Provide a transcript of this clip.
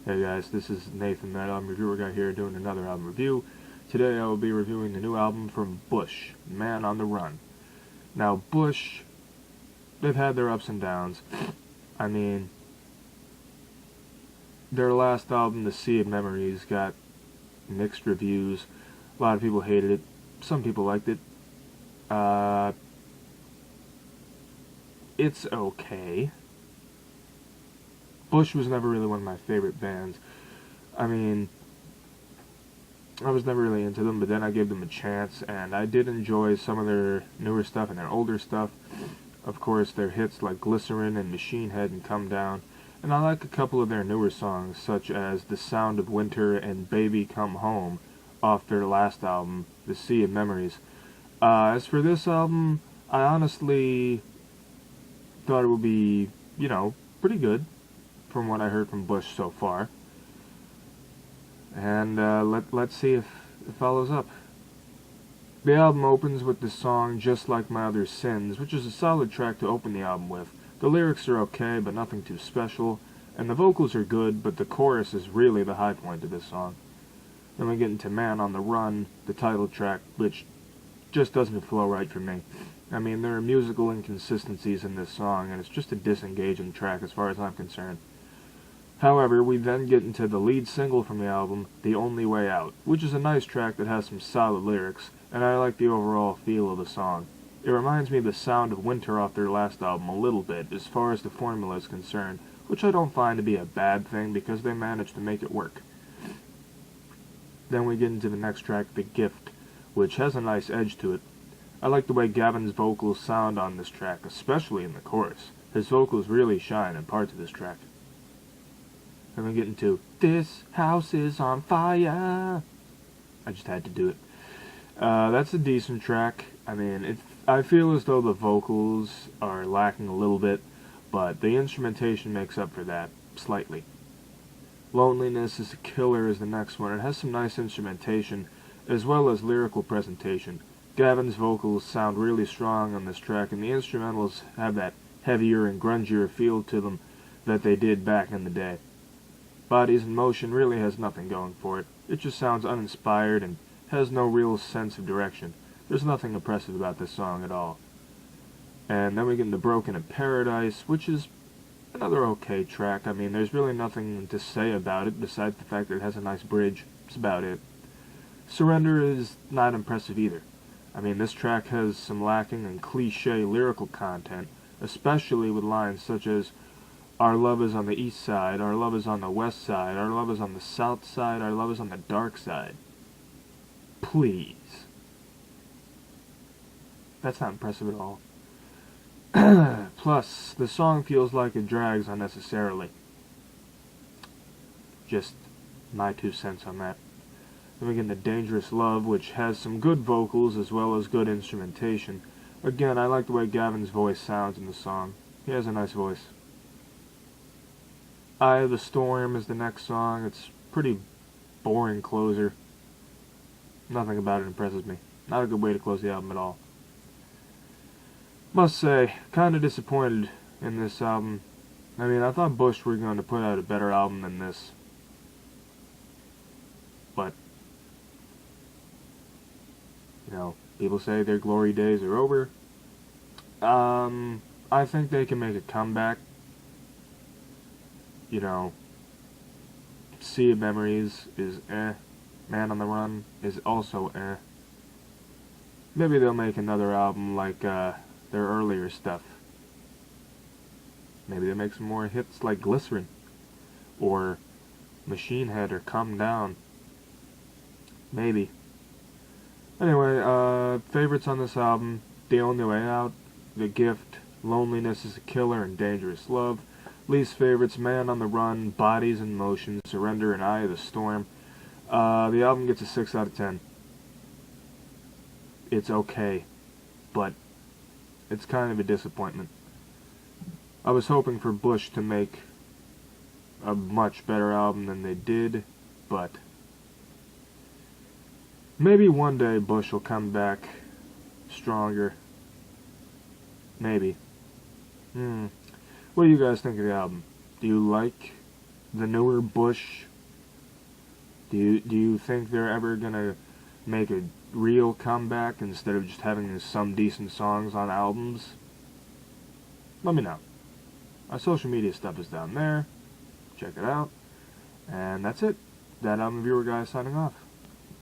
Hey guys, this is Nathan, ThatAlbumReviewerGuy here, doing another album review. Today I will be reviewing the new album from Bush, Man on the Run. Now Bush, they've had their ups and downs. I mean, their last album, The Sea of Memories, got mixed reviews. A lot of people hated it. Some people liked it. It's okay. Bush was never really one of my favorite bands. I mean, I was never really into them, but then I gave them a chance, and I did enjoy some of their newer stuff and their older stuff. Of course, their hits like Glycerin and Machine Head and Come Down, and I like a couple of their newer songs, such as The Sound of Winter and Baby Come Home, off their last album, The Sea of Memories. As for this album, I honestly thought it would be, pretty good, from what I heard from Bush so far. And let's see if it follows up. The album opens with the song Just Like My Other Sins, which is a solid track to open the album with. The lyrics are okay, but nothing too special, and the vocals are good, but the chorus is really the high point of this song. Then we get into Man on the Run, the title track, which just doesn't flow right for me. I mean, there are musical inconsistencies in this song, and it's just a disengaging track as far as I'm concerned. However, we then get into the lead single from the album, The Only Way Out, which is a nice track that has some solid lyrics, and I like the overall feel of the song. It reminds me of The Sound of Winter off their last album a little bit, as far as the formula is concerned, which I don't find to be a bad thing because they managed to make it work. Then we get into the next track, The Gift, which has a nice edge to it. I like the way Gavin's vocals sound on this track, especially in the chorus. His vocals really shine in parts of this track. Then we get into This House is on Fire. I just had to do it. That's a decent track. I mean, I feel as though the vocals are lacking a little bit, but the instrumentation makes up for that, slightly. Loneliness is a Killer is the next one. It has some nice instrumentation, as well as lyrical presentation. Gavin's vocals sound really strong on this track, and the instrumentals have that heavier and grungier feel to them that they did back in the day. Bodies in Motion really has nothing going for it. It just sounds uninspired and has no real sense of direction. There's nothing impressive about this song at all. And then we get into Broken in Paradise, which is another okay track. I mean, there's really nothing to say about it besides the fact that it has a nice bridge. That's about it. Surrender is not impressive either. I mean, this track has some lacking and cliche lyrical content, especially with lines such as our love is on the east side, our love is on the west side, our love is on the south side, our love is on the dark side. Please. That's not impressive at all. Plus, the song feels like it drags unnecessarily. Just my 2 cents on that. Then we get into Dangerous Love, which has some good vocals as well as good instrumentation. Again, I like the way Gavin's voice sounds in the song. He has a nice voice. Eye of the Storm is the next song. It's pretty boring closer. Nothing about it impresses me. Not a good way to close the album at all. Must say, kinda disappointed in this album. I mean, I thought Bush were going to put out a better album than this. But, people say their glory days are over. I think they can make a comeback. Sea of Memories is Man on the Run is also Maybe they'll make another album like their earlier stuff. Maybe they'll make some more hits like Glycerin or Machine Head or Come Down. Maybe. Anyway, favorites on this album: The Only Way Out, The Gift, Loneliness is a Killer, and Dangerous Love. Least favorites: Man on the Run, Bodies in Motion, Surrender, and Eye of the Storm. The album gets a 6 out of 10. It's okay, but it's kind of a disappointment. I was hoping for Bush to make a much better album than they did, but maybe one day Bush will come back stronger. Maybe. What do you guys think of the album? Do you like the newer Bush, do you think they're ever gonna make a real comeback instead of just having some decent songs on albums? Let me know. Our social media stuff is down there. Check it out. And that's it. That Album Reviewer Guy signing off.